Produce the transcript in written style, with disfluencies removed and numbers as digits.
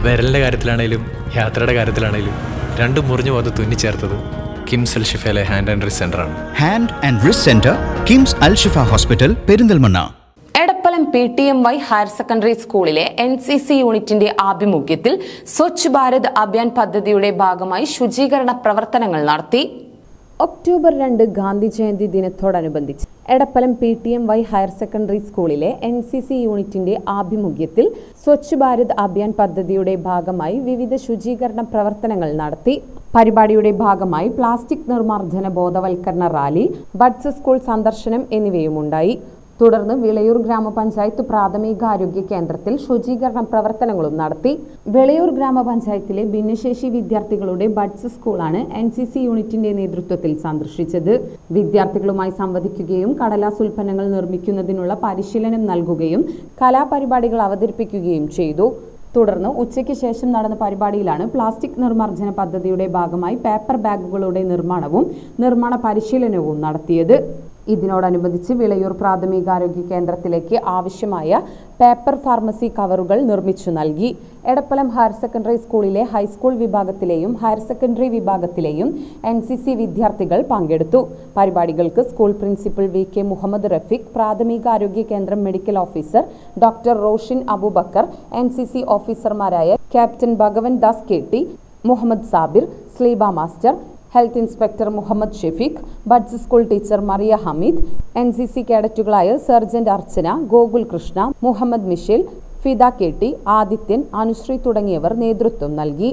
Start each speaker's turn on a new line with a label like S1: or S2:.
S1: വിരലിൻ്റെ കാര്യത്തിലാണേലും യാത്രയുടെ കാര്യത്തിലാണേലും രണ്ടും മുറിഞ്ഞു പോകാതെ തുന്നിച്ചേർത്തത് കിംസ് അൽ ഷിഫയിലെ ഹാൻഡ് ആൻഡ് റിസ്റ്റ് സെൻ്ററാണ്.
S2: Hand and wrist centre, KIMS Al Shifa hospital, Perinthalmanna.
S3: Edappalam PTMY higher secondary സ്കൂളിലെ NCC യൂണിറ്റിന്റെ ആഭിമുഖ്യത്തിൽ സ്വച്ഛ് ഭാരത് അഭിയാൻ പദ്ധതിയുടെ ഭാഗമായി ശുചീകരണ പ്രവർത്തനങ്ങൾ നടത്തി. ഒക്ടോബർ 2 ഗാന്ധി ജയന്തി ദിനത്തോടനുബന്ധിച്ച് എടപ്പലം PTMY ഹയർ സെക്കൻഡറി സ്കൂളിലെ NCC യൂണിറ്റിന്റെ ആഭിമുഖ്യത്തിൽ സ്വച്ഛ് ഭാരത് അഭിയാൻ പദ്ധതിയുടെ ഭാഗമായി വിവിധ ശുചീകരണ പ്രവർത്തനങ്ങൾ നടത്തി. പരിപാടിയുടെ ഭാഗമായി പ്ലാസ്റ്റിക് നിർമ്മാർജ്ജന ബോധവൽക്കരണ റാലി, ബഡ്സ് സ്കൂൾ സന്ദർശനം എന്നിവയുമുണ്ടായി. തുടർന്ന് വിളയൂർ ഗ്രാമപഞ്ചായത്ത് പ്രാഥമികാരോഗ്യ കേന്ദ്രത്തിൽ ശുചീകരണ പ്രവർത്തനങ്ങളും നടത്തി. വിളയൂർ ഗ്രാമപഞ്ചായത്തിലെ ഭിന്നശേഷി വിദ്യാർത്ഥികളുടെ ബഡ്സ് സ്കൂളാണ് NCC യൂണിറ്റിന്റെ നേതൃത്വത്തിൽ സന്ദർശിച്ചത്. വിദ്യാർത്ഥികളുമായി സംവദിക്കുകയും കടലാസ് ഉൽപ്പന്നങ്ങൾ നിർമ്മിക്കുന്നതിനുള്ള പരിശീലനം നൽകുകയും കലാപരിപാടികൾ അവതരിപ്പിക്കുകയും ചെയ്തു. തുടർന്ന് ഉച്ചയ്ക്ക് ശേഷം നടന്ന പരിപാടിയിലാണ് പ്ലാസ്റ്റിക് നിർമ്മാർജ്ജന പദ്ധതിയുടെ ഭാഗമായി പേപ്പർ ബാഗുകളുടെ നിർമ്മാണവും നിർമ്മാണ പരിശീലനവും നടത്തിയത്. ഇതിനോടനുബന്ധിച്ച് വിളയൂർ പ്രാഥമികാരോഗ്യ കേന്ദ്രത്തിലേക്ക് ആവശ്യമായ പേപ്പർ ഫാർമസി കവറുകൾ നിർമ്മിച്ചു നൽകി. എടപ്പലം ഹയർ സെക്കൻഡറി സ്കൂളിലെ ഹൈസ്കൂൾ വിഭാഗത്തിലെയും ഹയർ സെക്കൻഡറി വിഭാഗത്തിലെയും NCC വിദ്യാർത്ഥികൾ പങ്കെടുത്തു. പരിപാടികൾക്ക് school principal VK Muhammad Rafeeq, പ്രാഥമികാരോഗ്യ കേന്ദ്രം medical officer doctor Roshin Aboobacker, NCC ഓഫീസർമാരായ captain Bhagavan Das KT, Muhammad Sabir, Sleeba master, health inspector Muhammad Shefeeq, buds school teacher Mariya Hameed, NCC കേഡറ്റുകളായ സർജന്റ് അർച്ചന, ഗോകുൽ കൃഷ്ണ, മുഹമ്മദ് മിഷേൽ, ഫിദ KT, ആദിത്യൻ, അനുശ്രീ തുടങ്ങിയവർ നേതൃത്വം നൽകി.